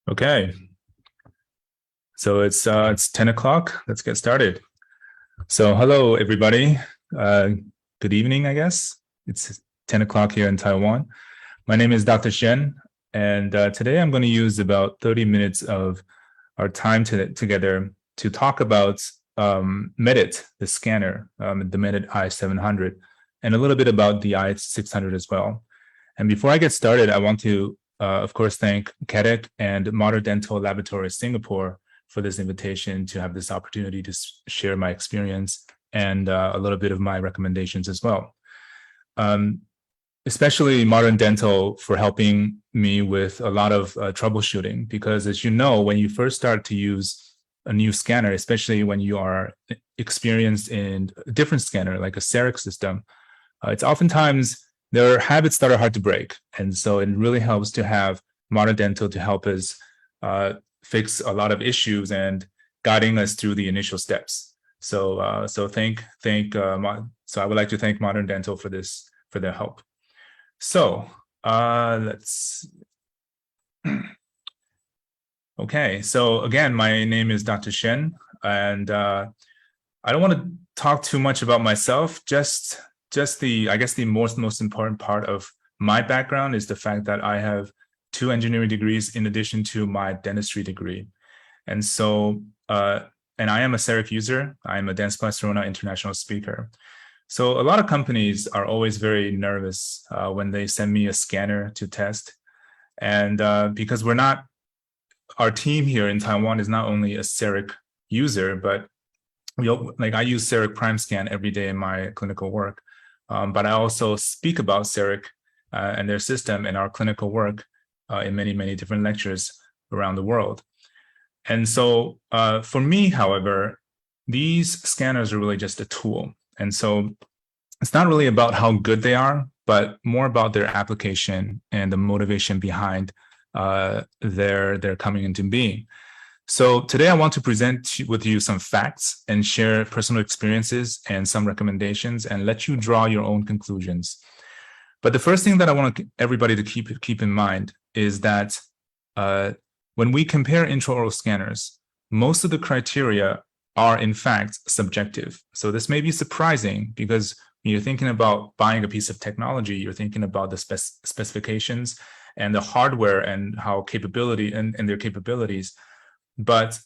Okay, so it's 10 o'clock. Let's get started. So hello everybody. Uh, Good evening, I guess. It's 10 o'clock here in Taiwan. My name is Dr. Shen, and today I'm going to use about 30 minutes of our time together to talk about Medit, the scanner, the Medit i700, and a little bit about the i600 as well. And before I get started, I want to, of course, thank CADEC and Modern Dental Laboratory Singapore for this invitation to have this opportunity to share my experience and a little bit of my recommendations as well. Especially Modern Dental for helping me with a lot of troubleshooting, because as you know, when you first start to use a new scanner, especially when you are experienced in a different scanner, like a CEREC system, it's oftentimes there are habits that are hard to break. And so it really helps to have Modern Dental to help us fix a lot of issues and guiding us through the initial steps. So I would like to thank Modern Dental for their help. So let's. Okay, so again, my name is Dr. Shen, and I don't want to talk too much about myself. Just the most important part of my background is the fact that I have 2 engineering degrees in addition to my dentistry degree. And so, and I am a CEREC user. I am a Dance Barcelona international speaker. So a lot of companies are always very nervous when they send me a scanner to test. And because our team here in Taiwan is not only a CEREC user, but I use CEREC Prime Scan every day in my clinical work. But I also speak about CEREC and their system in our clinical work in many, many different lectures around the world. And so for me, however, these scanners are really just a tool. And so it's not really about how good they are, but more about their application and the motivation behind their coming into being. So today I want to present with you some facts and share personal experiences and some recommendations and let you draw your own conclusions. But the first thing that I want everybody to keep in mind is that when we compare intraoral scanners, most of the criteria are in fact subjective. So this may be surprising because when you're thinking about buying a piece of technology, you're thinking about the specifications and the hardware and how capability and their capabilities. But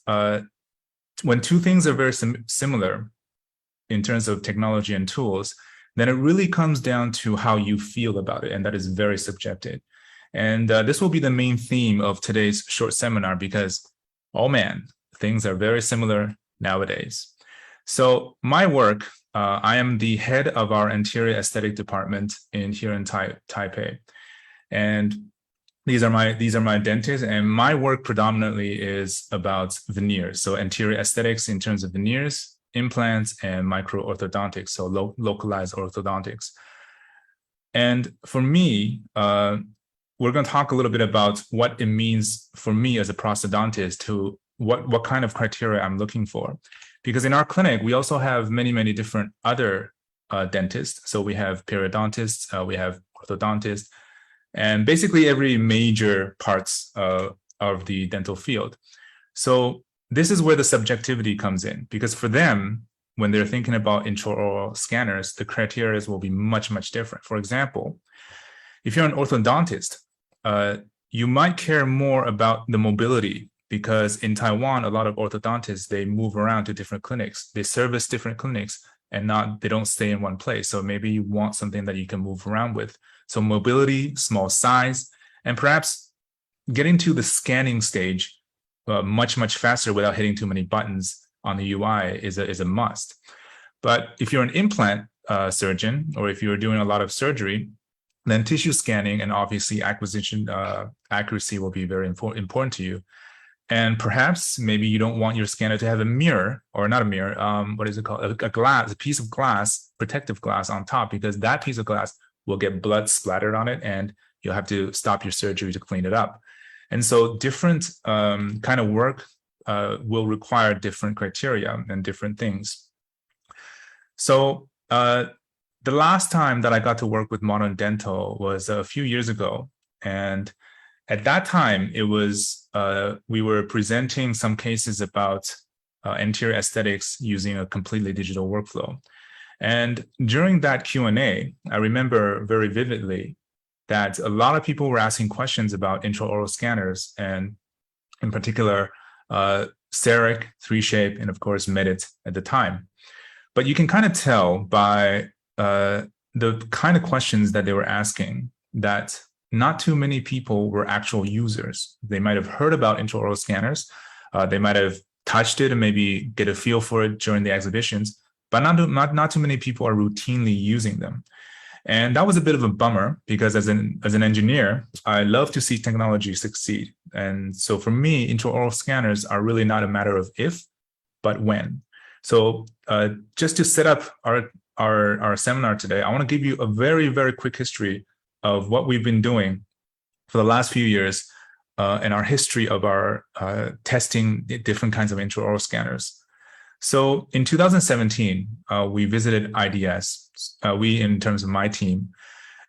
when 2 things are very similar in terms of technology and tools, then it really comes down to how you feel about it, and that is very subjective. And this will be the main theme of today's short seminar because, oh man, things are very similar nowadays. So my work, I am the head of our anterior aesthetic department here in Taipei, and these are my dentists, and my work predominantly is about veneers. So anterior aesthetics in terms of veneers, implants, and micro-orthodontics, so localized orthodontics. And for me, we're going to talk a little bit about what it means for me as a prosthodontist to what kind of criteria I'm looking for. Because in our clinic, we also have many, many different other dentists. So we have periodontists, we have orthodontists, and basically every major parts of the dental field. So this is where the subjectivity comes in, because for them, when they're thinking about intraoral scanners, the criteria will be much, much different. For example, if you're an orthodontist, you might care more about the mobility, because in Taiwan, a lot of orthodontists, they move around to different clinics. They service different clinics and they don't stay in one place. So maybe you want something that you can move around with. So mobility, small size, and perhaps getting to the scanning stage much, much faster without hitting too many buttons on the UI is a must. But if you're an implant surgeon, or if you're doing a lot of surgery, then tissue scanning and obviously acquisition accuracy will be very important to you. And perhaps maybe you don't want your scanner to have a mirror, or not a mirror, what is it called? A piece of glass, protective glass on top, because that piece of glass will get blood splattered on it and you'll have to stop your surgery to clean it up. And so different kind of work will require different criteria and different things. So the last time that I got to work with Modern Dental was a few years ago. And at that time, it was we were presenting some cases about anterior aesthetics using a completely digital workflow. And during that Q&A, I remember very vividly that a lot of people were asking questions about intraoral scanners, and in particular, CEREC, 3Shape, and of course, Medit at the time. But you can kind of tell by the kind of questions that they were asking that not too many people were actual users. They might have heard about intraoral scanners. They might have touched it and maybe get a feel for it during the exhibitions, but not too many people are routinely using them. And that was a bit of a bummer because as an engineer, I love to see technology succeed. And so for me, intraoral scanners are really not a matter of if, but when. So just to set up our seminar today, I want to give you a very, very quick history of what we've been doing for the last few years and our history of our testing different kinds of intraoral scanners. So in 2017, we visited IDS, we in terms of my team,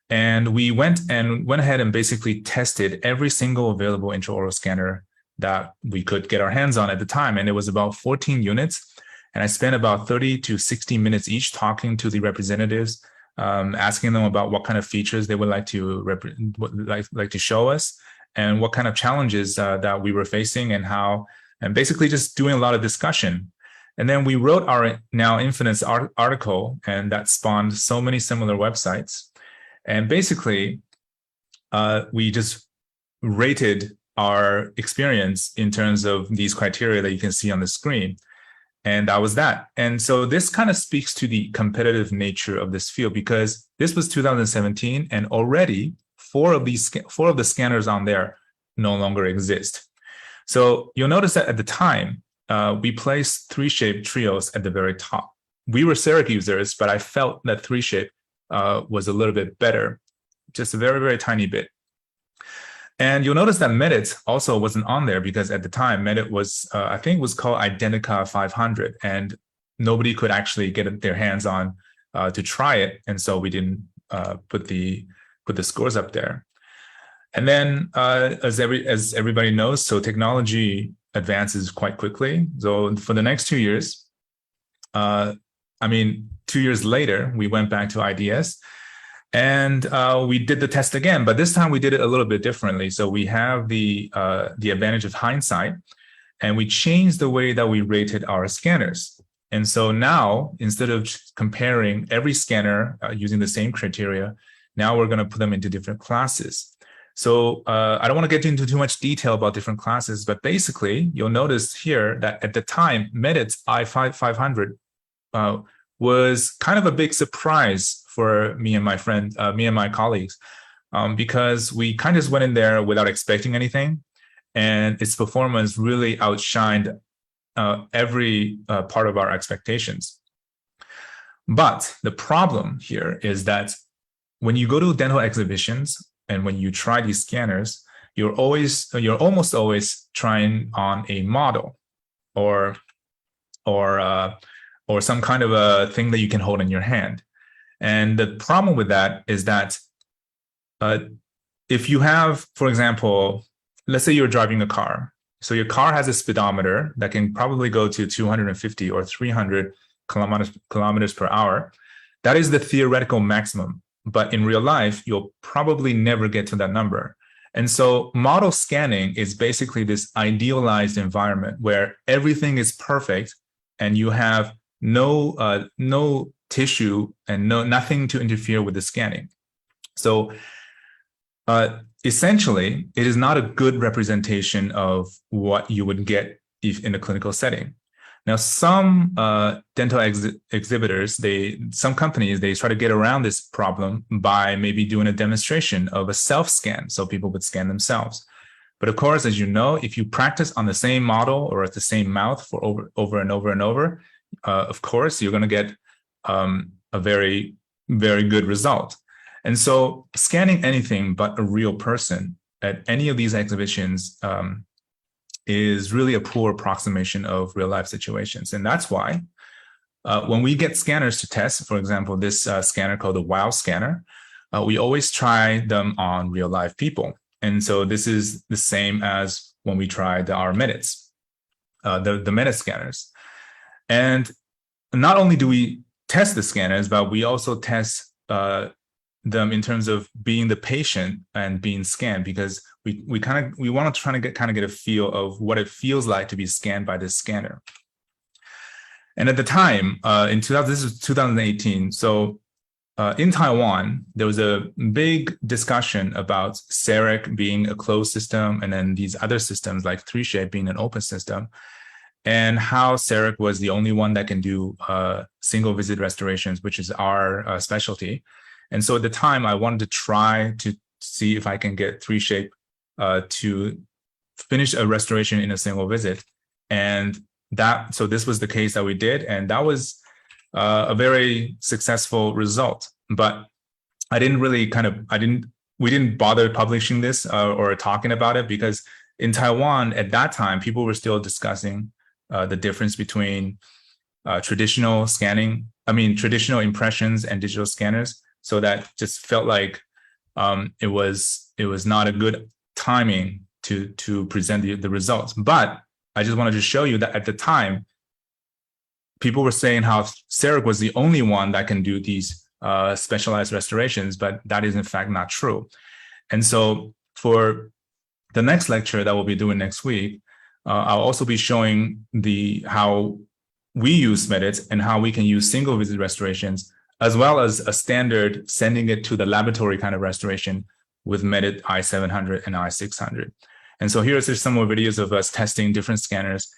and we went ahead and basically tested every single available intraoral scanner that we could get our hands on at the time. And it was about 14 units. And I spent about 30 to 60 minutes each talking to the representatives, asking them about what kind of features they would like to show us and what kind of challenges that we were facing and basically just doing a lot of discussion. And then we wrote our now infamous article, and that spawned so many similar websites. And basically, we just rated our experience in terms of these criteria that you can see on the screen. And that was that. And so this kind of speaks to the competitive nature of this field, because this was 2017, and already four of the scanners on there no longer exist. So you'll notice that at the time, we placed 3Shape trios at the very top. We were CEREC users, but I felt that 3Shape was a little bit better, just a very, very tiny bit. And you'll notice that Medit also wasn't on there because at the time, Medit was, I think, was called i700, and nobody could actually get their hands on to try it, and so we didn't put the scores up there. And then, as everybody knows, so technology advances quite quickly. So for the next 2 years, 2 years later, we went back to IDS and we did the test again, but this time we did it a little bit differently. So we have the advantage of hindsight, and we changed the way that we rated our scanners. And so now, instead of comparing every scanner using the same criteria, now we're going to put them into different classes. So I don't want to get into too much detail about different classes, but basically you'll notice here that at the time, Medit's i700 was kind of a big surprise for me and my colleagues, because we kind of just went in there without expecting anything, and its performance really outshined every part of our expectations. But the problem here is that when you go to dental exhibitions, and when you try these scanners, you're almost always trying on a model or some kind of a thing that you can hold in your hand. And the problem with that is that if you have, for example, let's say you're driving a car. So your car has a speedometer that can probably go to 250 or 300 kilometers per hour. That is the theoretical maximum. But in real life, you'll probably never get to that number. And so model scanning is basically this idealized environment where everything is perfect and you have no tissue and nothing to interfere with the scanning. So essentially, it is not a good representation of what you would get if in a clinical setting. Now, some dental exhibitors, some companies, they try to get around this problem by maybe doing a demonstration of a self-scan, so people would scan themselves. But of course, as you know, if you practice on the same model or at the same mouth for over and over and over, of course, you're going to get a very, very good result. And so scanning anything but a real person at any of these exhibitions is really a poor approximation of real life situations. And that's why when we get scanners to test, for example, this scanner called the WOW scanner, we always try them on real life people. And so this is the same as when we tried our Medits, the Medit scanners. And not only do we test the scanners, but we also test them in terms of being the patient and being scanned, because we want to try to get a feel of what it feels like to be scanned by this scanner. And at the time, this is 2018. So in Taiwan, there was a big discussion about CEREC being a closed system, and then these other systems like 3Shape being an open system, and how CEREC was the only one that can do single visit restorations, which is our specialty. And so at the time, I wanted to try to see if I can get 3Shape to finish a restoration in a single visit. And so this was the case that we did, and that was a very successful result. But we didn't bother publishing this or talking about it, because in Taiwan at that time, people were still discussing the difference between traditional impressions and digital scanners. So that just felt like it was not a good timing to present the results. But I just wanted to show you that at the time, people were saying how CEREC was the only one that can do these specialized restorations, but that is in fact not true. And so for the next lecture that we'll be doing next week, I'll also be showing how we use Medit and how we can use single visit restorations, as well as a standard sending it to the laboratory kind of restoration with Medit i700 and i600. And so here's just some more videos of us testing different scanners.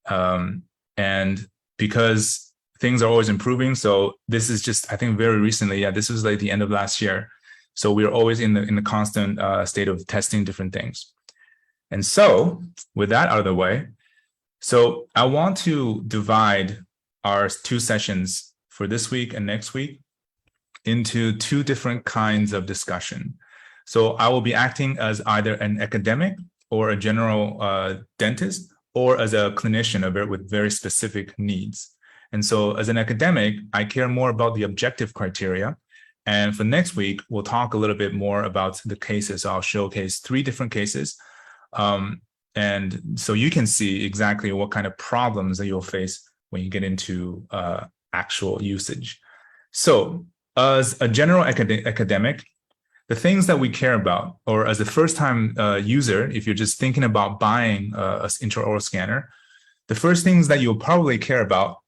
And because things are always improving, so this is just, I think very recently, this was like the end of last year. So we're always in the constant state of testing different things. And so with that out of the way, so I want to divide our 2 sessions for this week and next week into 2 different kinds of discussion. So I will be acting as either an academic or a general dentist, or as a clinician with very specific needs. And so as an academic, I care more about the objective criteria. And for next week, we'll talk a little bit more about the cases. I'll showcase 3 different cases. And so you can see exactly what kind of problems that you'll face when you get into actual usage. So as a general academic, the things that we care about, or as a first-time user, if you're just thinking about buying an intraoral scanner, the first things that you'll probably care about,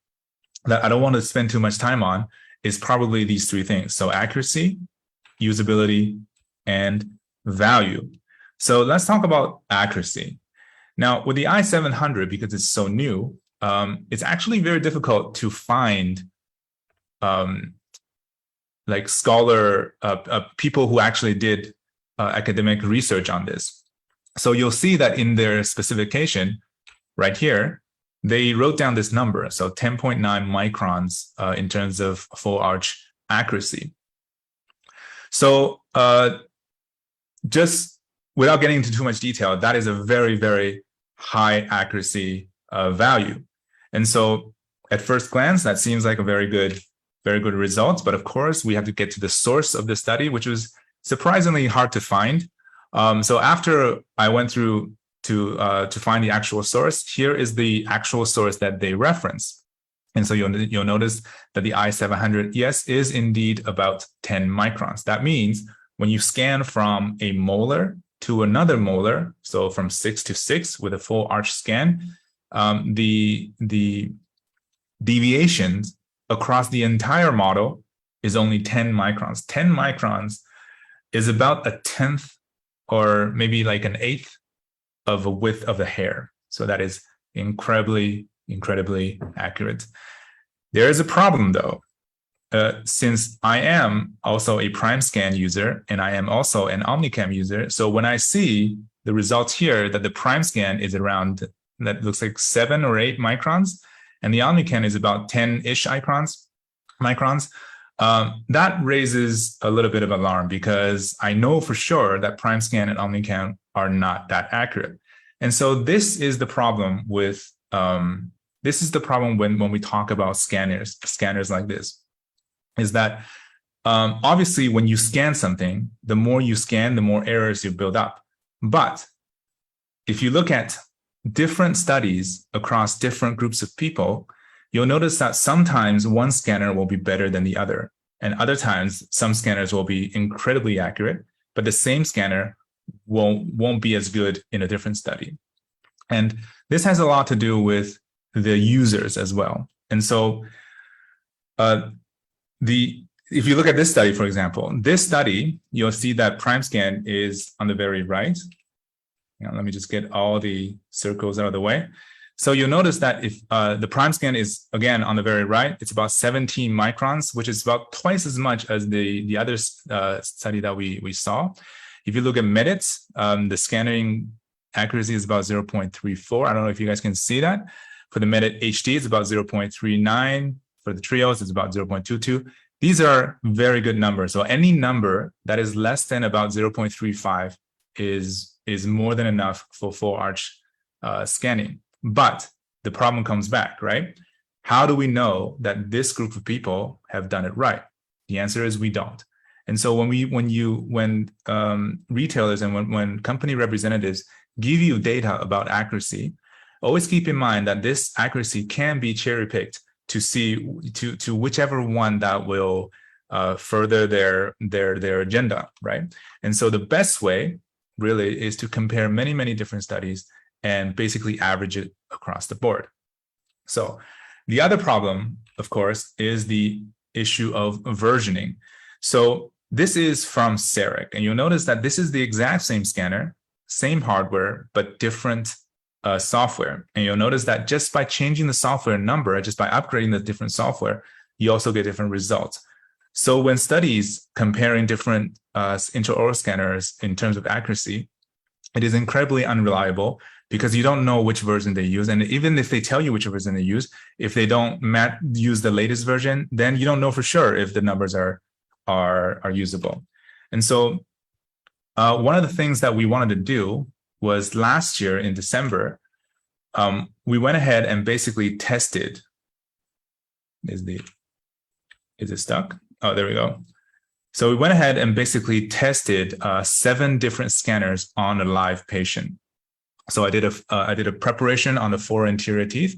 that I don't want to spend too much time on, is probably these 3 things. So accuracy, usability, and value. So let's talk about accuracy. Now, with the i700, because it's so new, it's actually very difficult to find like people who actually did academic research on this. So you'll see that in their specification right here, they wrote down this number. So 10.9 microns in terms of full arch accuracy. So just without getting into too much detail, that is a very, very high accuracy value. And so at first glance, that seems like a very good results. But of course, we have to get to the source of the study, which was surprisingly hard to find. So after I went through to find the actual source, here is the actual source that they reference. And so you'll notice that the i700, yes, is indeed about 10 microns. That means when you scan from a molar to another molar, so from 6 to 6 with a full arch scan, the deviations across the entire model is only 10 microns. 10 microns is about 1/10 or maybe like 1/8 of a width of the hair. So that is incredibly, incredibly accurate. There is a problem though. Since I am also a prime scan user and I am also an OmniCam user, so when I see the results here that the prime scan is around, that looks like 7 or 8 microns, and the OmniCam is about 10-ish microns, that raises a little bit of alarm, because I know for sure that prime scan and OmniCam are not that accurate. And so this is the problem with when we talk about scanners like this, is that obviously when you scan something, the more you scan, the more errors you build up. But if you look at different studies across different groups of people, you'll notice that sometimes one scanner will be better than the other. And other times, some scanners will be incredibly accurate, but the same scanner won't be as good in a different study. And this has a lot to do with the users as well. And so if you look at this study, for example, this study, you'll see that prime scan is on the very right. Let me just get all the circles out of the way. So you'll notice that if the prime scan is, again, on the very right, it's about 17 microns, which is about twice as much as the other study that we saw. If you look at Medit, the scanning accuracy is about 0.34. I don't know if you guys can see that. For the Medit HD, it's about 0.39. For the trios, it's about 0.22. These are very good numbers. So any number that is less than about 0.35 is more than enough for full arch scanning. But the problem comes back, right? How do we know that this group of people have done it right? The answer is we don't. And so when retailers and when company representatives give you data about accuracy, always keep in mind that this accuracy can be cherry-picked to see to whichever one that will further their agenda, right? And so the best way really is to compare many different studies and basically average it across the board. So the other problem, of course, is the issue of versioning. So this is from CEREC, and you'll notice that this is the exact same scanner, same hardware, but different software. And you'll notice that just by changing the software number, just by upgrading the different software, you also get different results. So when studies comparing different intraoral scanners in terms of accuracy, it is incredibly unreliable because you don't know which version they use. And even if they tell you which version they use, if they don't use the latest version, then you don't know for sure if the numbers are usable. And so one of the things that we wanted to do was last year in December, we went ahead and basically tested. Is it stuck? Oh, there we go. So we went ahead and basically tested 7 different scanners on a live patient. So I did a preparation on the 4 anterior teeth,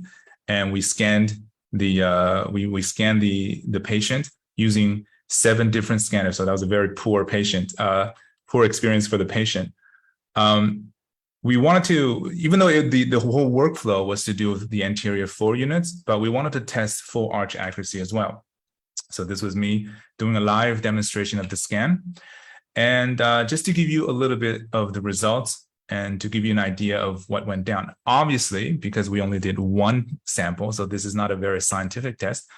and we scanned we scanned the patient using 7 different scanners. So that was a very poor experience for the patient. We wanted to, even though the whole workflow was to do with the anterior 4 units, but we wanted to test full arch accuracy as well. So this was me doing a live demonstration of the scan. And just to give you a little bit of the results and to give you an idea of what went down. Obviously, because we only did 1 sample, so this is not a very scientific test.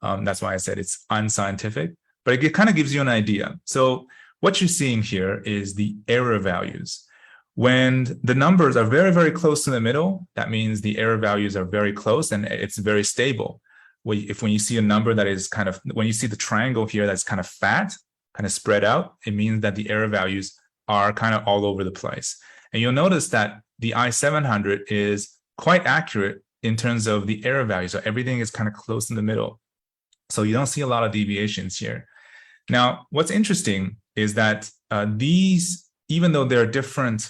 That's why I said it's unscientific, but it kind of gives you an idea. So what you're seeing here is the error values. When the numbers are very close to the middle, that means the error values are very close and it's very stable. When you see a number that is when you see the triangle here that's kind of fat, kind of spread out, it means that the error values are kind of all over the place. And you'll notice that the i700 is quite accurate in terms of the error value. So everything is kind of close in the middle. So you don't see a lot of deviations here. Now, what's interesting is that these, even though they're different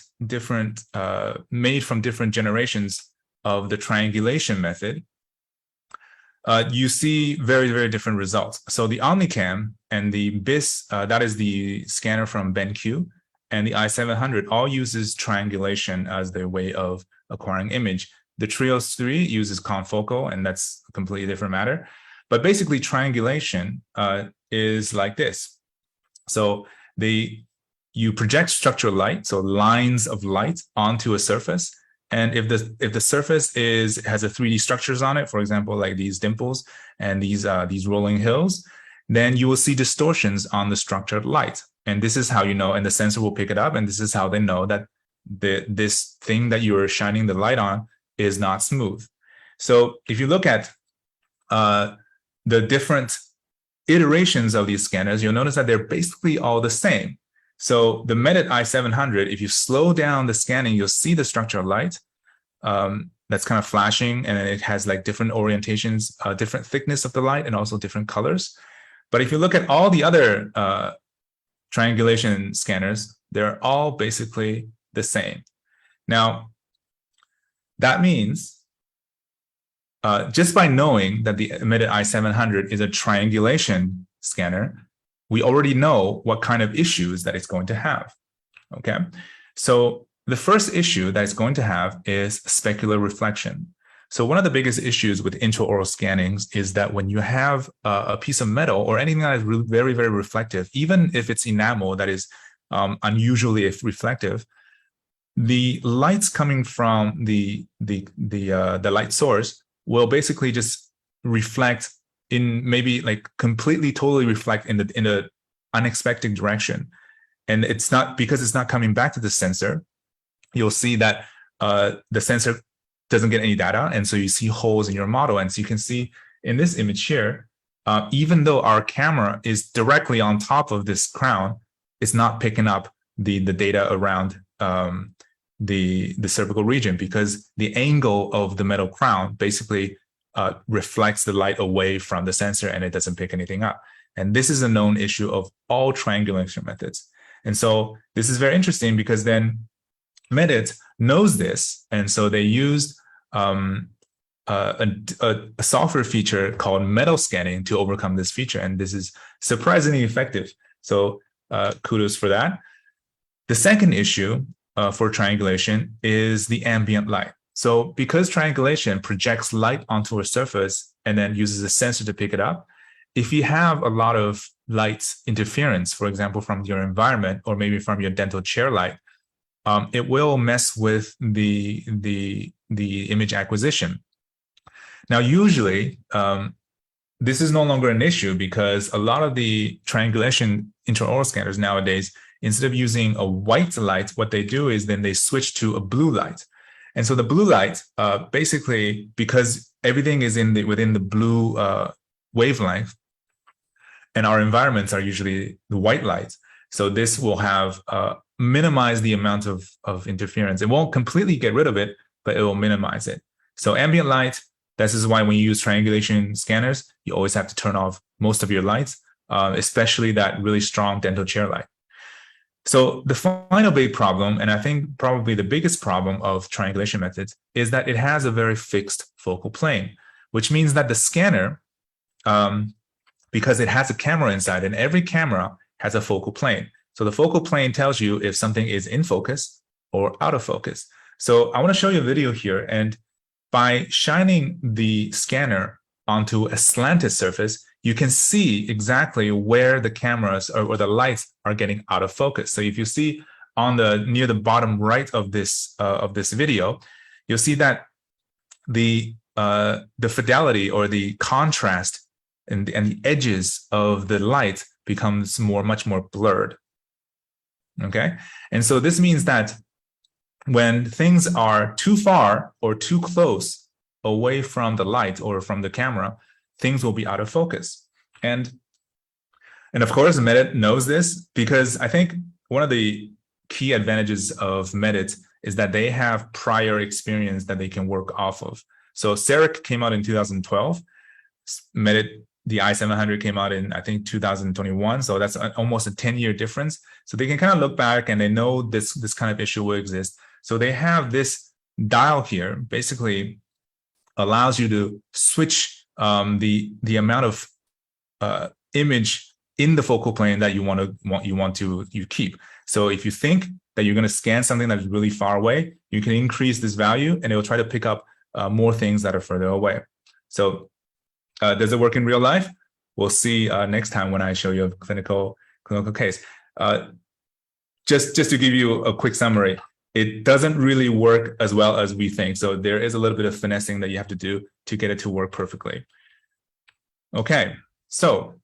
made from different generations of the triangulation method, you see very different results. So the OmniCam and the BIS, that is the scanner from BenQ, and the i700 all uses triangulation as their way of acquiring image. The Trios 3 uses confocal, and that's a completely different matter. But basically, triangulation is like this. So you project structural light, so lines of light onto a surface. And if the surface has a 3D structures on it, for example, like these dimples and these rolling hills, then you will see distortions on the structured light. And this is how you know, and the sensor will pick it up, and this is how they know that this thing that you are shining the light on is not smooth. So if you look at the different iterations of these scanners, you'll notice that they're basically all the same. So the Medit i700, if you slow down the scanning, you'll see the structural light that's kind of flashing, and it has like different orientations, different thickness of the light, and also different colors. But if you look at all the other triangulation scanners, they're all basically the same. Now, that means just by knowing that the Medit i700 is a triangulation scanner, we already know what kind of issues that it's going to have. Okay, so the first issue that it's going to have is specular reflection. So one of the biggest issues with intraoral scannings is that when you have a piece of metal or anything that is very, very reflective, even if it's enamel that is unusually reflective, the lights coming from the light source will basically just reflect in maybe like completely, totally reflect in the unexpected direction. And it's not because it's not coming back to the sensor. You'll see that the sensor doesn't get any data, and so you see holes in your model. And so you can see in this image here, even though our camera is directly on top of this crown, it's not picking up the data around the cervical region, because the angle of the metal crown basically reflects the light away from the sensor, and it doesn't pick anything up. And this is a known issue of all triangulation methods. And so this is very interesting, because then Medit knows this, and so they used a software feature called metal scanning to overcome this feature, and this is surprisingly effective. So kudos for that. The second issue for triangulation is the ambient light. So because triangulation projects light onto a surface and then uses a sensor to pick it up, if you have a lot of light interference, for example, from your environment or maybe from your dental chair light, it will mess with the image acquisition. Now, usually, this is no longer an issue, because a lot of the triangulation intraoral scanners nowadays, instead of using a white light, what they do is then they switch to a blue light. And so the blue light, basically, because everything is within the blue wavelength, and our environments are usually the white light, so this will have minimize the amount of interference. It won't completely get rid of it, but it will minimize it. So ambient light, this is why when you use triangulation scanners, you always have to turn off most of your lights, especially that really strong dental chair light. So the final big problem, and I think probably the biggest problem of triangulation methods, is that it has a very fixed focal plane, which means that the scanner, because it has a camera inside, and every camera has a focal plane. So the focal plane tells you if something is in focus or out of focus. So I want to show you a video here, and by shining the scanner onto a slanted surface, you can see exactly where the cameras or the lights are getting out of focus. So if you see on near the bottom right of this video, you'll see that the fidelity or the contrast and the edges of the light becomes much more blurred. Okay, and so this means that when things are too far or too close away from the light or from the camera, things will be out of focus. And of course, Medit knows this, because I think one of the key advantages of Medit is that they have prior experience that they can work off of. So CEREC came out in 2012. Medit, the i700 came out in, I think, 2021. So that's almost a 10-year difference. So they can kind of look back and they know this kind of issue will exist. So they have this dial here, basically allows you to switch the amount of image in the focal plane that you keep. So if you think that you're going to scan something that's really far away, you can increase this value, and it will try to pick up more things that are further away. So does it work in real life? We'll see next time when I show you a clinical case. Just to give you a quick summary, it doesn't really work as well as we think. So there is a little bit of finessing that you have to do to get it to work perfectly. Okay, so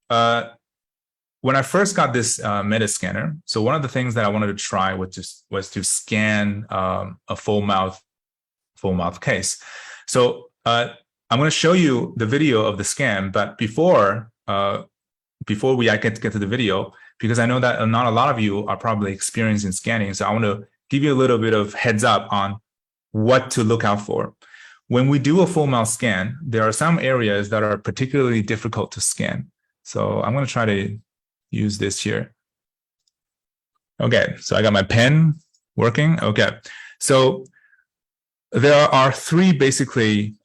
when I first got this Medit scanner, so one of the things that I wanted to try was to scan a full mouth case. So I'm going to show you the video of the scan, but before I get to the video, because I know that not a lot of you are probably experienced in scanning, so I want to give you a little bit of heads up on what to look out for. When we do a full mouth scan, there are some areas that are particularly difficult to scan. So I'm going to try to use this here. Okay, so I got my pen Working? Okay. So there are three basically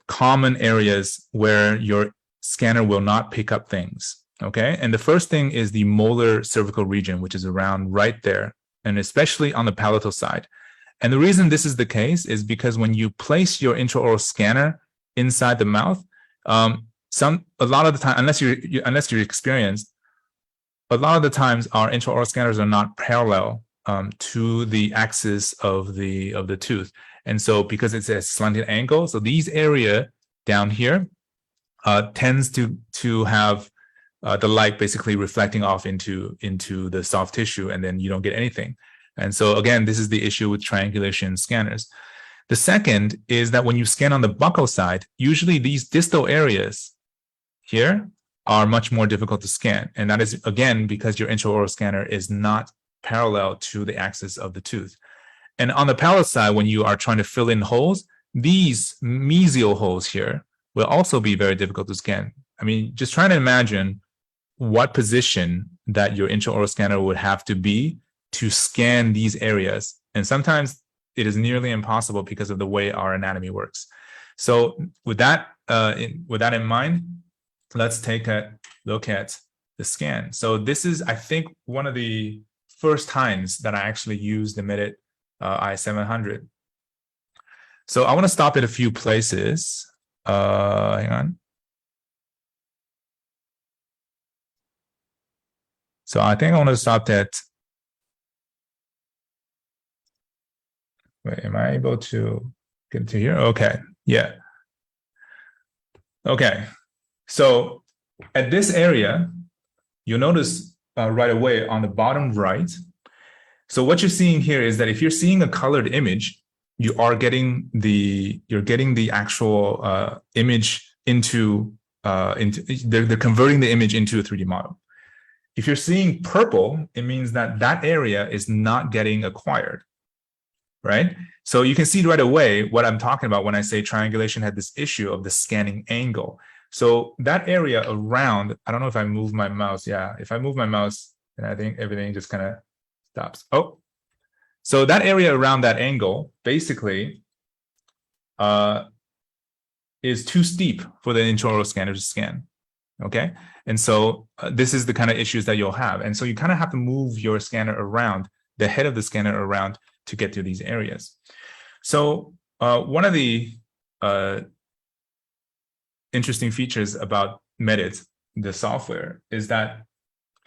common areas where your scanner will not pick up things. Okay. And the first thing is the molar cervical region, which is around right there, and especially on the palatal side. And the reason this is the case is because when you place your intraoral scanner inside the mouth, a lot of the time, unless you're experienced, a lot of the times our intraoral scanners are not parallel to the axis of the tooth. And so because it's a slanted angle, so these area down here tends to have the light basically reflecting off into the soft tissue, and then you don't get anything. And so again, this is the issue with triangulation scanners. The second is that when you scan on the buccal side, usually these distal areas here are much more difficult to scan. And that is, again, because your intraoral scanner is not parallel to the axis of the tooth. And on the palatal side, when you are trying to fill in holes, these mesial holes here will also be very difficult to scan. I mean, just trying to imagine what position that your intraoral scanner would have to be to scan these areas. And sometimes it is nearly impossible because of the way our anatomy works. So with that in mind, let's take a look at the scan. So this is, I think, one of the first times that I actually used the Medit i700. So I want to stop at a few places. Hang on. So I think I want to stop at, wait, am I able to get to here? Okay, yeah. Okay, so at this area, you'll notice right away on the bottom right. So what you're seeing here is that if you're seeing a colored image, you're getting the actual image into they're converting the image into a 3D model. If you're seeing purple, it means that that area is not getting acquired, right? So you can see right away what I'm talking about when I say triangulation had this issue of the scanning angle. So that area around, I don't know if I move my mouse. Yeah, if I move my mouse, then I think everything just kind of stops. Oh, so that area around that angle basically is too steep for the intraoral scanner to scan. Okay, and so this is the kind of issues that you'll have. And so you kind of have to move your scanner around, the head of the scanner around, to get to these areas. So one of the interesting features about Medit, the software, is that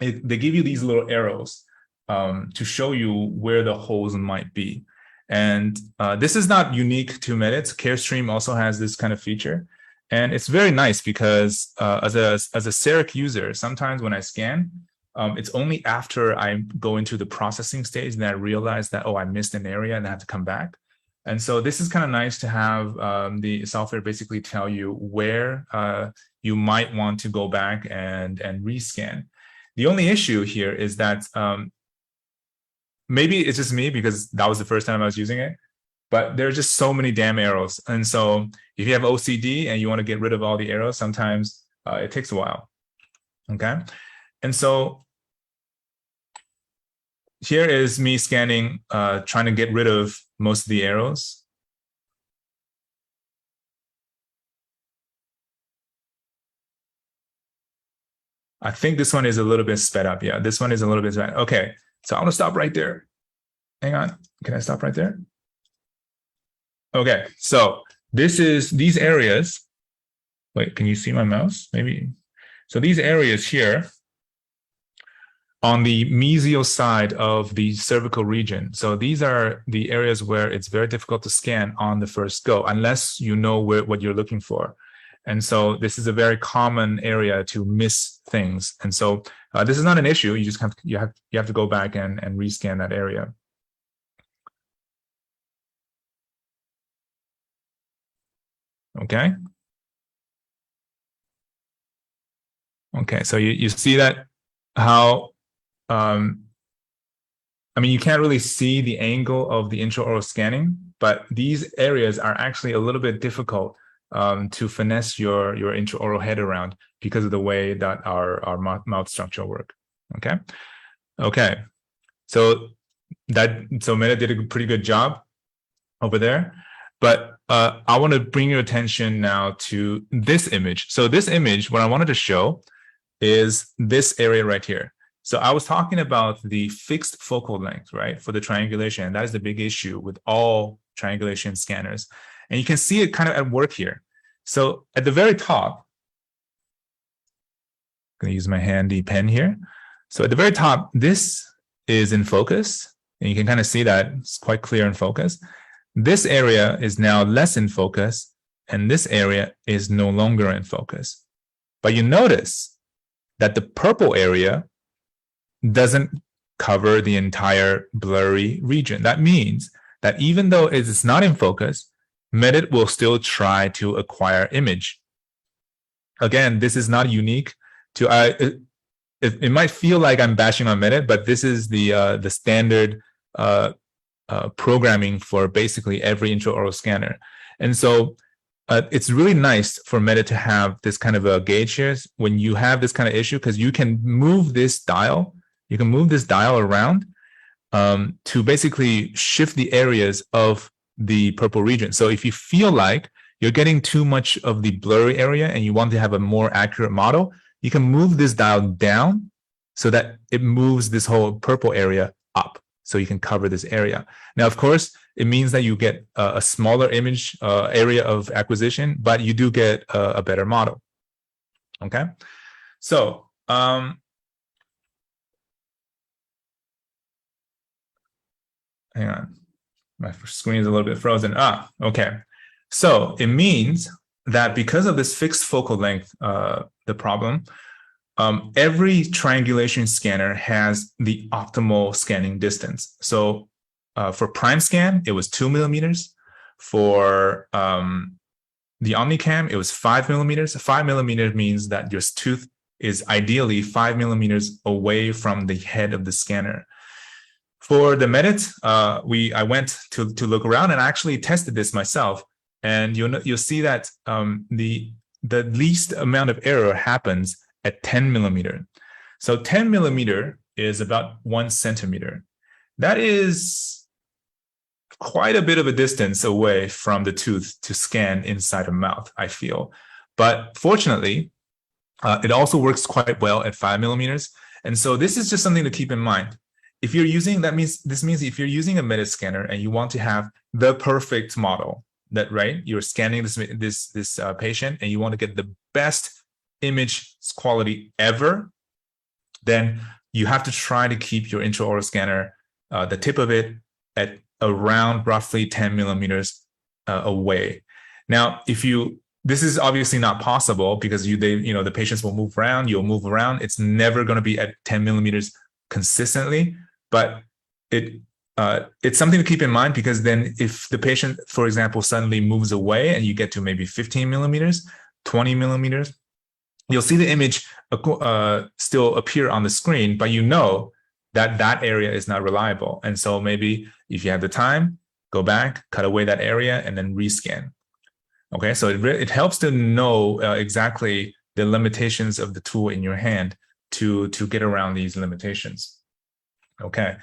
they give you these little arrows to show you where the holes might be. And this is not unique to Medit. CareStream also has this kind of feature. And it's very nice because as a CEREC user, sometimes when I scan, it's only after I go into the processing stage that I realize that, oh, I missed an area and I have to come back. And so this is kind of nice to have the software basically tell you where you might want to go back and rescan. The only issue here is that maybe it's just me because that was the first time I was using it, but there are just so many damn arrows. And so if you have OCD and you want to get rid of all the arrows, sometimes it takes a while. Okay. And so here is me scanning, trying to get rid of most of the arrows. I think this one is a little bit sped up. Yeah, this one is a little bit sped up. Okay, so I want to stop right there. Hang on, can I stop right there? Okay, so these areas. Wait, can you see my mouse? Maybe. So these areas here on the mesial side of the cervical region. So these are the areas where it's very difficult to scan on the first go, unless you know what you're looking for. And so this is a very common area to miss things. And so this is not an issue. You just you have to go back and rescan that area. Okay. Okay, so you see that how, I mean, you can't really see the angle of the intraoral scanning, but these areas are actually a little bit difficult to finesse your intraoral head around because of the way that our mouth structure work. Okay. Okay. So so Medit did a pretty good job over there. But I want to bring your attention now to this image. So this image, what I wanted to show is this area right here. So I was talking about the fixed focal length, right, for the triangulation. And that is the big issue with all triangulation scanners. And you can see it kind of at work here. So at the very top, I'm going to use my handy pen here. So at the very top, this is in focus. And you can kind of see that it's quite clear in focus. This area is now less in focus, and this area is no longer in focus. But you notice that the purple area doesn't cover the entire blurry region. That means that even though it is not in focus, Medit will still try to acquire image. Again, this is not unique to it might feel like I'm bashing on Medit, but this is the standard programming for basically every intraoral scanner. And so it's really nice for Medit to have this kind of a gauge here when you have this kind of issue, because you can move this dial. You can move this dial around to basically shift the areas of the purple region. So if you feel like you're getting too much of the blurry area and you want to have a more accurate model, you can move this dial down so that it moves this whole purple area up, so you can cover this area. Now, of course, it means that you get a smaller image area of acquisition, but you do get a better model. Okay, so hang on, my screen is a little bit frozen. Okay, so it means that because of this fixed focal length, the problem, every triangulation scanner has the optimal scanning distance. So for prime scan, it was 2 millimeters. For the OmniCam, it was 5 millimeters. 5 millimeters means that your tooth is ideally 5 millimeters away from the head of the scanner. For the Medit, I went to look around and I actually tested this myself. And you'll see that the least amount of error happens at 10 millimeter. So 10 millimeter is about 1 centimeter. That is quite a bit of a distance away from the tooth to scan inside a mouth, I feel. But fortunately, it also works quite well at 5 millimeters. And so this is just something to keep in mind. If you're using, this means if you're using a Medit scanner and you want to have the perfect model, that right, you're scanning this patient and you want to get the best image quality ever, then you have to try to keep your intraoral scanner, the tip of it, at around roughly 10 millimeters away. Now, this is obviously not possible because the patients will move around, you'll move around. It's never going to be at 10 millimeters consistently, but it's something to keep in mind, because then if the patient, for example, suddenly moves away and you get to maybe 15 millimeters, 20 millimeters, you'll see the image still appear on the screen, but you know that area is not reliable. And so maybe if you have the time, go back, cut away that area, and then rescan. Okay, so it helps to know exactly the limitations of the tool in your hand to get around these limitations. Okay,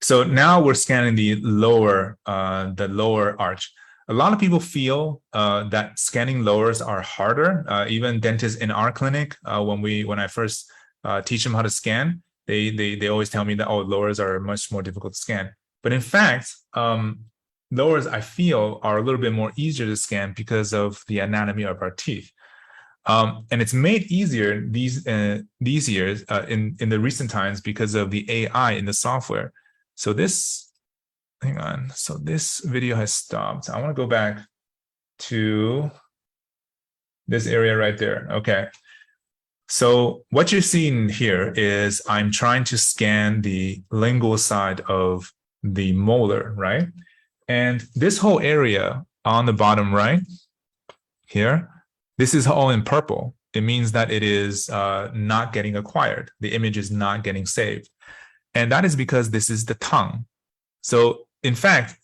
so now we're scanning the lower arch. A lot of people feel that scanning lowers are harder. Even dentists in our clinic, when I first teach them how to scan, they always tell me that, oh, lowers are much more difficult to scan. But in fact, lowers, I feel, are a little bit more easier to scan because of the anatomy of our teeth. And it's made easier these years in the recent times because of the AI in the software. So hang on. So this video has stopped. I want to go back to this area right there. Okay. So what you're seeing here is I'm trying to scan the lingual side of the molar, right? And this whole area on the bottom right here, this is all in purple. It means that it is not getting acquired. The image is not getting saved. And that is because this is the tongue. So in fact,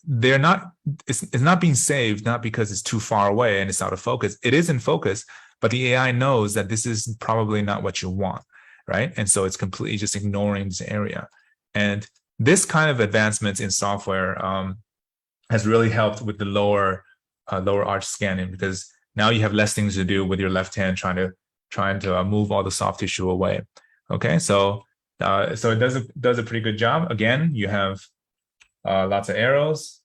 it's not being saved, not because it's too far away and it's out of focus. It is in focus, but the AI knows that this is probably not what you want, right? And so it's completely just ignoring this area. And this kind of advancements in software has really helped with the lower arch scanning, because now you have less things to do with your left hand trying to move all the soft tissue away. Okay, so it does a pretty good job. Again, you have lots of arrows.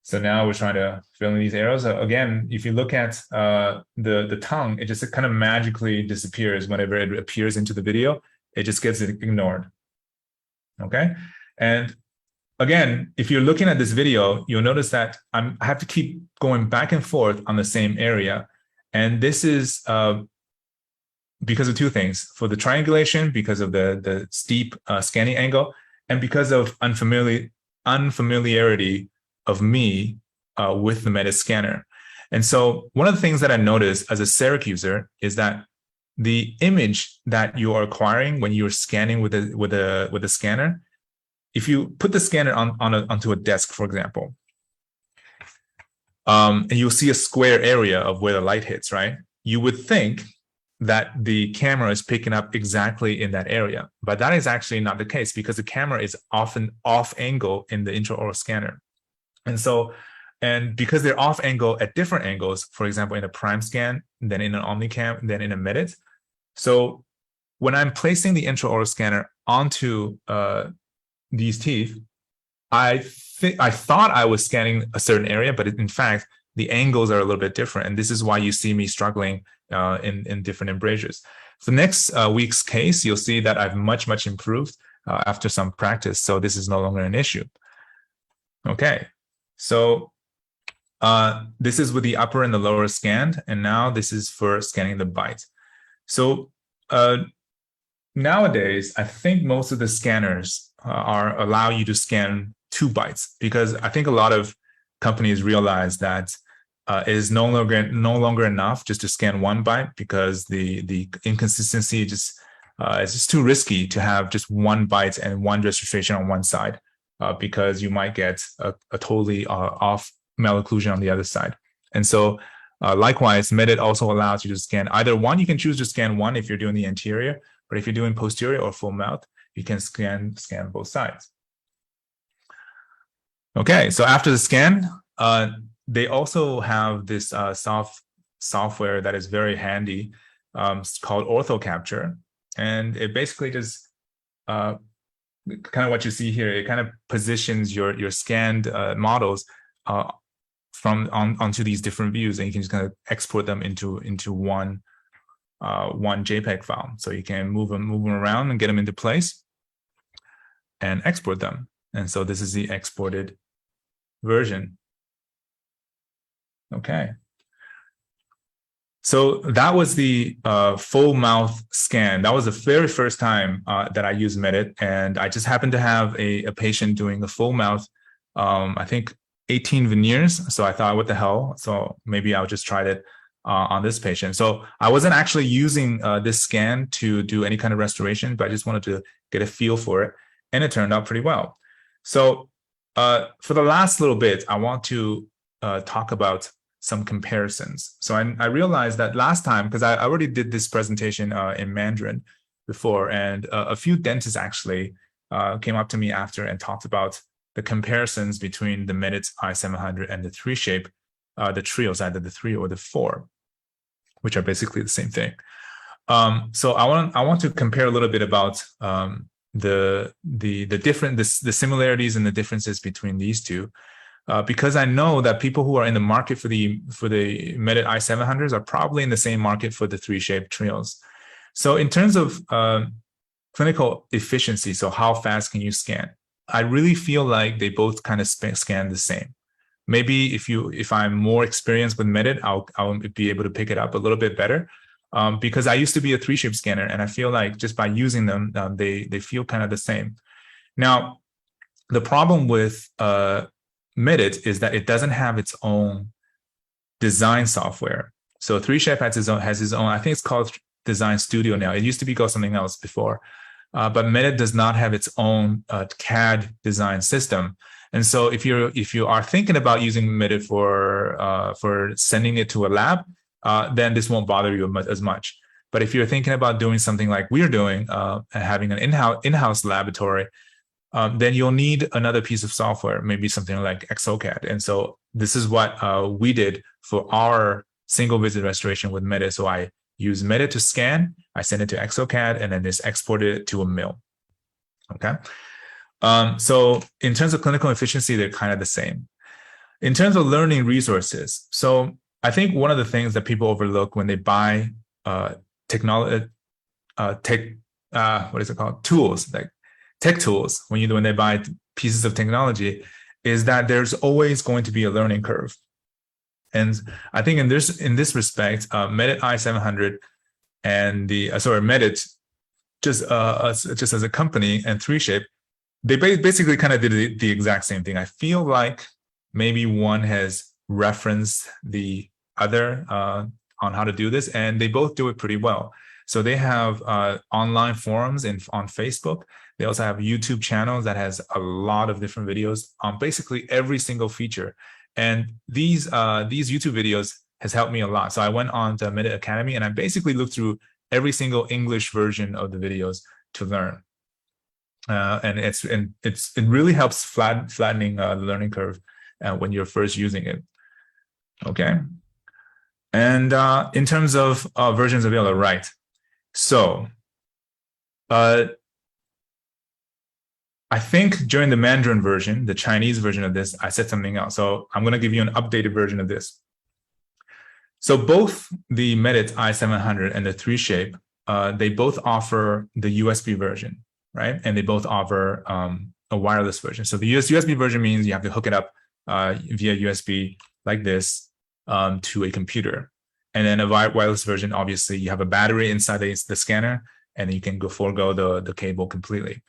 So now we're trying to fill in these arrows. Again, if you look at the tongue, it just kind of magically disappears whenever it appears into the video. It just gets ignored. Okay, and again, if you're looking at this video, you'll notice that I have to keep going back and forth on the same area. And this is because of two things. For the triangulation, because of the steep scanning angle, and because of unfamiliarity of me with the Medit scanner. And so one of the things that I noticed as a CEREC user is that the image that you are acquiring when you're scanning with a scanner, if you put the scanner onto a desk, for example, and you'll see a square area of where the light hits, right? You would think that the camera is picking up exactly in that area, but that is actually not the case, because the camera is often off angle in the intraoral scanner. And because they're off angle at different angles, for example, in a prime scan, then in an OmniCam, then in a Medit. So when I'm placing the intraoral scanner onto these teeth, I thought I was scanning a certain area, but in fact, the angles are a little bit different. And this is why you see me struggling in different embrasures. For next week's case, you'll see that I've much improved after some practice. So this is no longer an issue. Okay. So this is with the upper and the lower scanned, and now this is for scanning the bite. So nowadays, I think most of the scanners allow you to scan 2 bites, because I think a lot of companies realize that it is no longer enough just to scan 1 bite, because the inconsistency just it's just too risky to have just 1 bite and 1 registration on one side. Because you might get a totally off malocclusion on the other side. And so likewise, Medit also allows you to scan either one. You can choose to scan 1 if you're doing the anterior, but if you're doing posterior or full mouth, you can scan both sides. Okay, so after the scan, they also have this software that is very handy. It's called Ortho Capture, and it basically just kind of what you see here. It kind of positions your scanned models onto these different views, and you can just kind of export them into one JPEG file. So you can move them around and get them into place and export them. And so this is the exported version. Okay. So that was the full mouth scan. That was the very first time that I used Medit, and I just happened to have a patient doing a full mouth, I think 18 veneers. So I thought, what the hell? So maybe I'll just try it on this patient. So I wasn't actually using this scan to do any kind of restoration, but I just wanted to get a feel for it, and it turned out pretty well. So for the last little bit, I want to talk about some comparisons. So I realized that last time, because I already did this presentation in Mandarin before, and a few dentists actually came up to me after and talked about the comparisons between the Medit i700 and the 3Shape, the trios, either the 3 or the 4, which are basically the same thing. So I want to compare a little bit about the similarities and the differences between these two. Because I know that people who are in the market for the Medit i700s are probably in the same market for the 3Shape trios. So in terms of clinical efficiency, so how fast can you scan? I really feel like they both kind of scan the same. Maybe if I'm more experienced with Medit, I'll be able to pick it up a little bit better. Because I used to be a 3Shape scanner, and I feel like just by using them, they feel kind of the same. Now, the problem with Medit is that it doesn't have its own design software. So 3Shape has its own, I think it's called Design Studio now. It used to be called something else before, but Medit does not have its own CAD design system. And so if you are thinking about using Medit for sending it to a lab, then this won't bother you as much. But if you're thinking about doing something like we're doing, having an in-house laboratory, then you'll need another piece of software, maybe something like exocad. And so this is what we did for our single visit restoration with Medit. So I use Medit to scan, I send it to exocad, and then just exported it to a mill. Okay. So in terms of clinical efficiency, they're kind of the same. In terms of learning resources, so I think one of the things that people overlook when they buy technology, what is it called? Tools, like tech tools, when they buy pieces of technology, is that there's always going to be a learning curve. And I think in this respect, Medit i700 and Medit, just as a company, and 3Shape, they basically kind of did the exact same thing. I feel like maybe one has referenced the other on how to do this, and they both do it pretty well. So they have online forums on Facebook. They also have YouTube channels that has a lot of different videos on basically every single feature. And these YouTube videos has helped me a lot. So I went on to Medit Academy, and I basically looked through every single English version of the videos to learn. And it really helps flattening the learning curve when you're first using it. Okay. And in terms of versions available, right? So I think during the Mandarin version, the Chinese version of this, I said something else. So I'm going to give you an updated version of this. So both the Medit i700 and the 3Shape, they both offer the USB version, right? And they both offer a wireless version. So the USB version means you have to hook it up via USB like this to a computer. And then a wireless version, obviously, you have a battery inside the scanner, and you can forego the cable completely.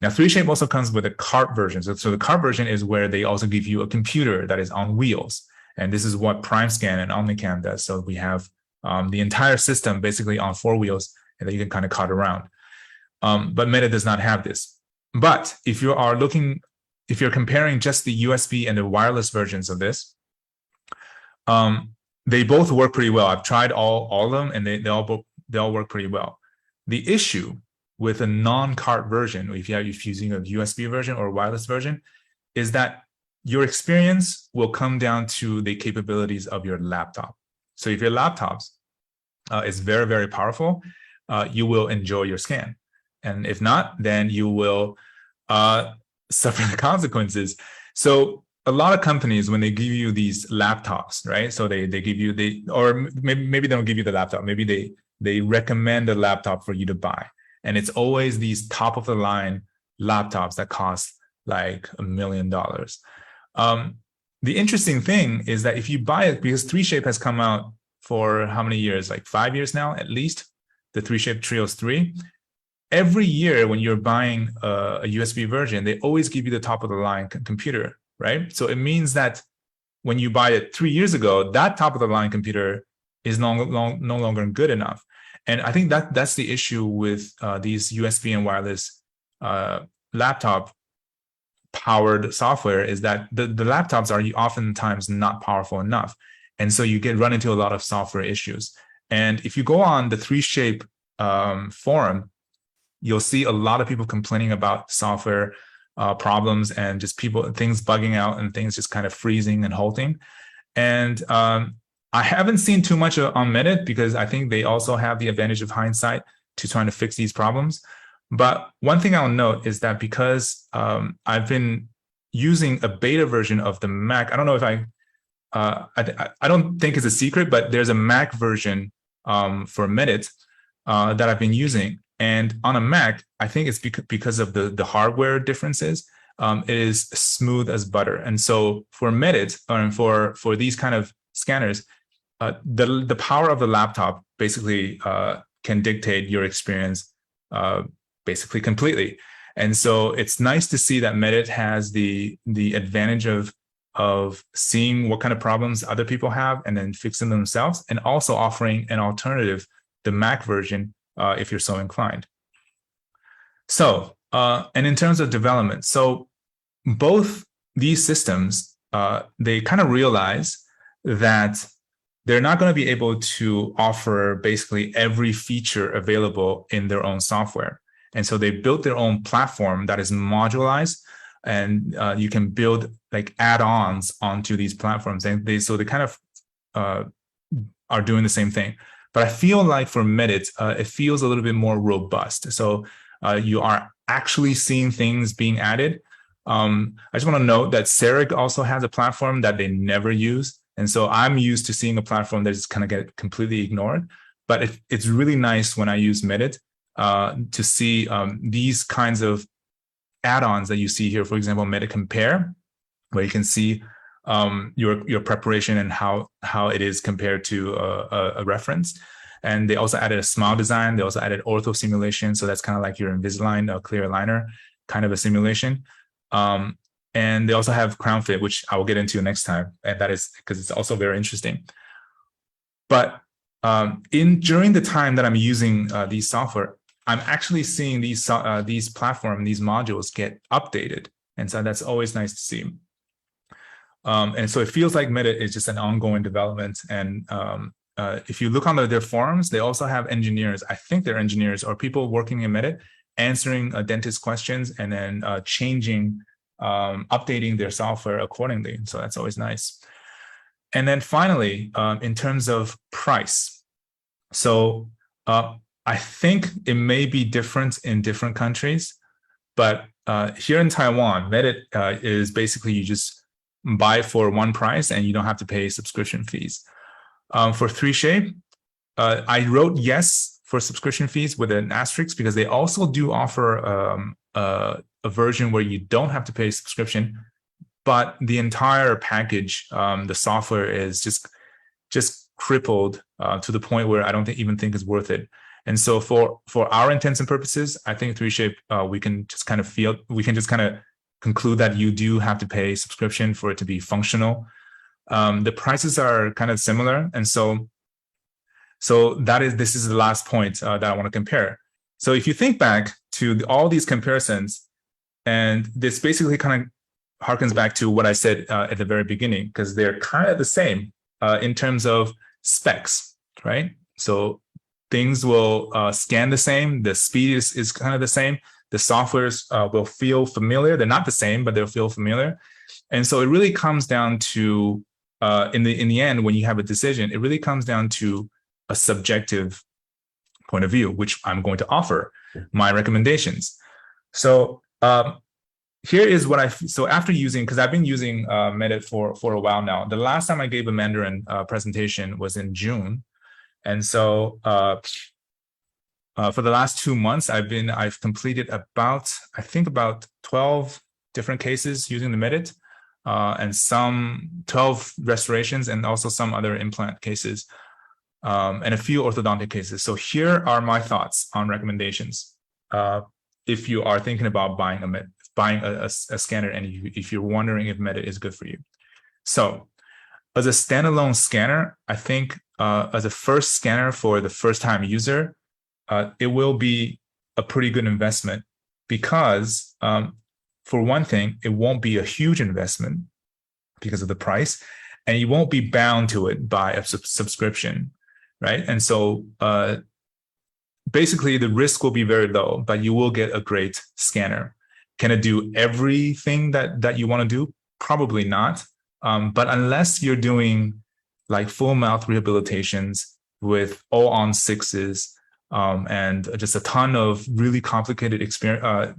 Now, 3Shape also comes with a cart version. So the cart version is where they also give you a computer that is on wheels. And this is what PrimeScan and OmniCam does. So we have the entire system basically on 4 wheels, and then you can kind of cart around. But Medit does not have this. But if you're comparing just the USB and the wireless versions of this, they both work pretty well. I've tried all of them, and they all work pretty well. The issue with a non-cart version, if you're using a USB version or a wireless version, is that your experience will come down to the capabilities of your laptop. So if your laptop is very, very powerful, you will enjoy your scan. And if not, then you will suffer the consequences. So a lot of companies, when they give you these laptops, right? So they give you or maybe they don't give you the laptop. Maybe they recommend a laptop for you to buy. And it's always these top of the line laptops that cost like $1 million. The interesting thing is that if you buy it, because 3Shape has come out for how many years? Like 5 years now, at least, the 3Shape Trios 3. Every year when you're buying a USB version, they always give you the top of the line computer, right? So it means that when you buy it 3 years ago, that top of the line computer is no longer good enough. And I think that's the issue with these USB and wireless laptop powered software, is that the laptops are oftentimes not powerful enough. And so you run into a lot of software issues. And if you go on the 3Shape forum, you'll see a lot of people complaining about software problems and just things bugging out and things just kind of freezing and halting. And I haven't seen too much on Medit, because I think they also have the advantage of hindsight to trying to fix these problems. But one thing I'll note is that because I've been using a beta version of the Mac, I don't know if I don't think it's a secret, but there's a Mac version for Medit that I've been using. And on a Mac, I think it's because of the hardware differences, it is smooth as butter. And so for Medit, and for these kind of scanners, the power of the laptop basically can dictate your experience basically completely. And so it's nice to see that Medit has the advantage of seeing what kind of problems other people have and then fixing them themselves, and also offering an alternative, the Mac version, if you're so inclined. So, and in terms of development, so both these systems, they kind of realize that they're not going to be able to offer basically every feature available in their own software. And so they built their own platform that is modularized, and you can build like add-ons onto these platforms. And they kind of are doing the same thing. But I feel like for Medit, it feels a little bit more robust. So you are actually seeing things being added. I just want to note that Cerig also has a platform that they never use. And so I'm used to seeing a platform that just kind of get completely ignored. But it's really nice when I use Medit to see these kinds of add-ons that you see here. For example, Medit Compare, where you can see your preparation and how it is compared to a reference. And they also added a smile design. They also added ortho simulation. So that's kind of like your Invisalign clear aligner kind of a simulation. And they also have crown fit, which I will get into next time. And that is because it's also very interesting. But during the time that I'm using these software, I'm actually seeing these platforms, these modules get updated. And so that's always nice to see. And so it feels like Medit is just an ongoing development. And if you look on their forums, they also have engineers. I think they're engineers or people working in Medit answering dentist questions and then changing, updating their software accordingly. So that's always nice. And then finally, in terms of price. So I think it may be different in different countries, but here in Taiwan, Medit is basically you just buy for one price and you don't have to pay subscription fees. For 3Shape, I wrote yes for subscription fees with an asterisk because they also do offer a version where you don't have to pay subscription, but the entire package, the software is just crippled to the point where I don't even think it's worth it. And so for our intents and purposes, I think 3Shape, we can just kind of conclude that you do have to pay subscription for it to be functional. The prices are kind of similar. And so this is the last point that I want to compare. So if you think back to all these comparisons, and this basically kind of harkens back to what I said at the very beginning, because they're kind of the same in terms of specs, right? So things will scan the same. The speed is kind of the same. The softwares will feel familiar. They're not the same, but they'll feel familiar. And so it really comes down to, in the end, when you have a decision, it really comes down to a subjective point of view, which I'm going to offer my recommendations. So here is what so after using, because I've been using Medit for a while now. The last time I gave a Mandarin presentation was in June. And so for the last 2 months, I've completed about 12 different cases using the Medit, and some 12 restorations and also some other implant cases, and a few orthodontic cases. So here are my thoughts on recommendations. If you are thinking about buying a scanner, and if you're wondering if Medit is good for you. So as a standalone scanner, I think as a first scanner for the first time user, it will be a pretty good investment because for one thing, it won't be a huge investment because of the price, and you won't be bound to it by a subscription, right? And so basically the risk will be very low, but you will get a great scanner. Can it do everything that you want to do? Probably not. But unless you're doing like full mouth rehabilitations with all on sixes and just a ton of really complicated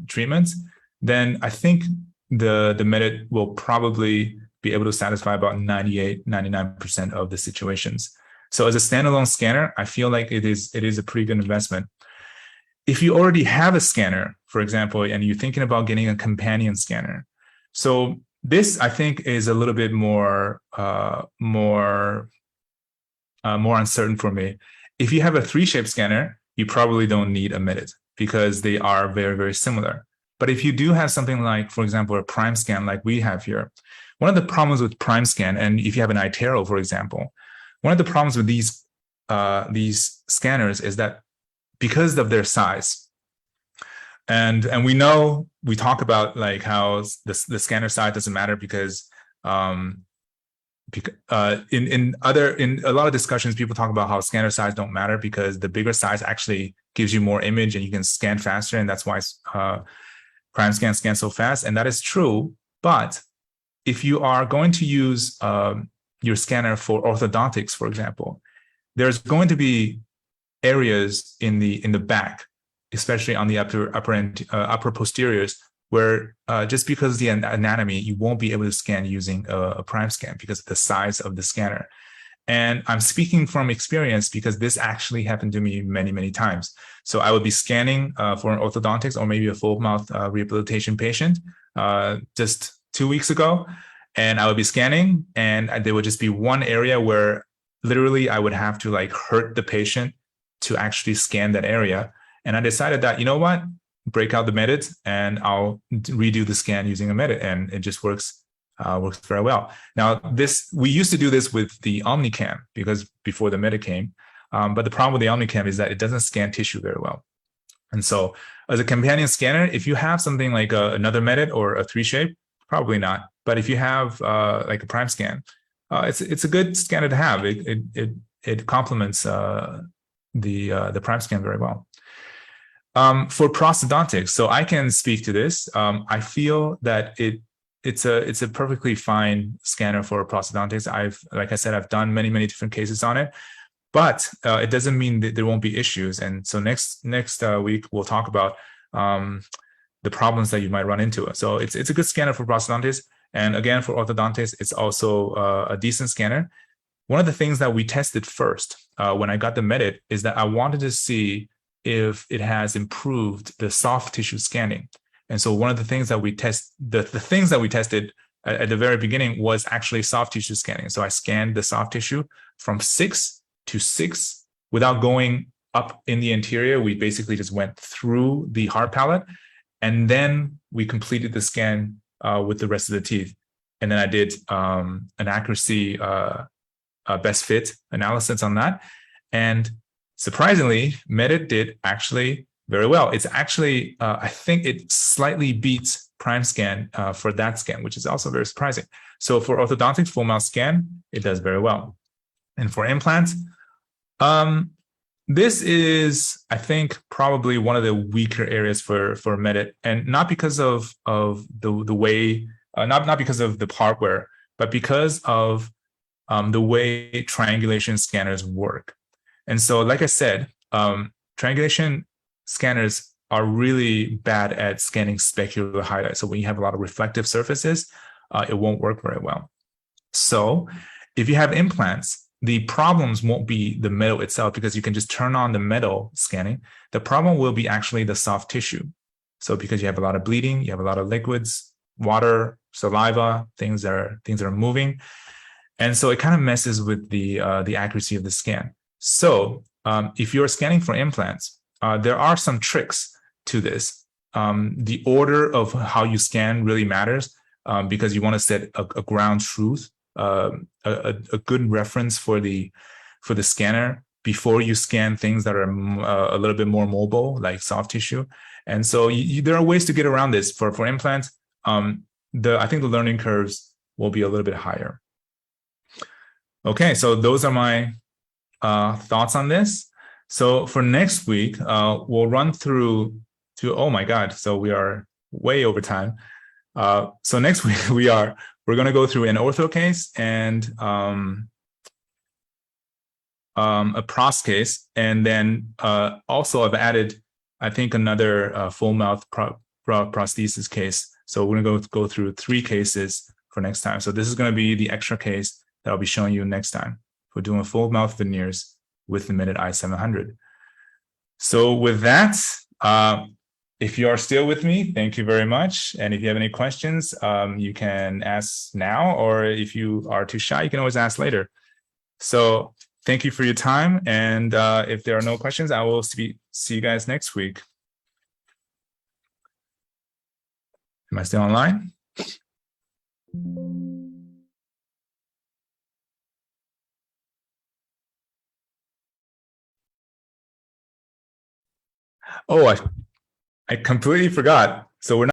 treatments, then I think the Medit will probably be able to satisfy about 98-99% of the situations. So as a standalone scanner, I feel like it is a pretty good investment. If you already have a scanner, for example, and you're thinking about getting a companion scanner, so this I think is a little bit more uncertain for me. If you have a 3Shape scanner, you probably don't need a Medit because they are very, very similar. But if you do have something like, for example, a Prime Scan like we have here, one of the problems with Prime Scan, and if you have an iTero, for example, one of the problems with these scanners is that because of their size, and we know, we talk about like how the scanner size doesn't matter because in a lot of discussions, people talk about how scanner size don't matter because the bigger size actually gives you more image and you can scan faster, and that's why prime scans so fast, and that is true. But if you are going to use your scanner for orthodontics, for example, there's going to be areas in the back, especially on the upper posteriors, where just because of the anatomy, you won't be able to scan using a prime scan because of the size of the scanner. And I'm speaking from experience because this actually happened to me many, many times. So I would be scanning for an orthodontics or maybe a full mouth rehabilitation patient just 2 weeks ago. And I would be scanning, and there would just be one area where literally I would have to like hurt the patient to actually scan that area. And I decided that, you know what, break out the Medit and I'll redo the scan using a Medit, and it just works very well. Now, we used to do this with the OmniCam because before the Medit came, but the problem with the OmniCam is that it doesn't scan tissue very well. And so as a companion scanner, if you have something like another Medit or a 3Shape, probably not. But if you have like a prime scan, it's a good scanner to have. It complements the prime scan very well. For prosthodontics, so I can speak to this. I feel that it's a perfectly fine scanner for prosthodontics. Like I said, I've done many different cases on it, but it doesn't mean that there won't be issues. And so next week we'll talk about the problems that you might run into. So it's a good scanner for prosthodontics, and again for orthodontics, it's also a decent scanner. One of the things that we tested first when I got the Medit is that I wanted to see if it has improved the soft tissue scanning. And so one of the things that we things that we tested at the very beginning was actually soft tissue scanning. So I scanned the soft tissue from 6 to 6 without going up in the interior. We basically just went through the hard palate, and then we completed the scan with the rest of the teeth. And then I did an accuracy best fit analysis on that. And surprisingly, Medit did actually very well. It's actually, I think it slightly beats prime scan for that scan, which is also very surprising. So for orthodontics full mouth scan, it does very well. And for implants, this is, I think, probably one of the weaker areas for Medit, and not because of the way, not because of the hardware, but because of the way triangulation scanners work. And so, like I said, triangulation scanners are really bad at scanning specular highlights. So when you have a lot of reflective surfaces, it won't work very well. So if you have implants, the problems won't be the metal itself, because you can just turn on the metal scanning. The problem will be actually the soft tissue. So because you have a lot of bleeding, you have a lot of liquids, water, saliva, things that are moving. And so it kind of messes with the accuracy of the scan. So if you're scanning for implants, there are some tricks to this. The order of how you scan really matters because you want to set a ground truth, a good reference for the scanner before you scan things that are a little bit more mobile, like soft tissue. And so there are ways to get around this. For implants, I think the learning curves will be a little bit higher. Okay, so those are my thoughts on this. So for next week, we'll run through oh my God, so we are way over time. So next week we're going to go through an ortho case and a pros case, and then also I've added, I think, another full mouth prosthesis case. So we're going to go through 3 cases for next time. So this is going to be the extra case that I'll be showing you next time for doing full mouth veneers with the Medit i700. So with that, if you are still with me, thank you very much. And if you have any questions, you can ask now, or if you are too shy, you can always ask later. So thank you for your time. And if there are no questions, I will see you guys next week. Am I still online? Oh, I completely forgot. So we're not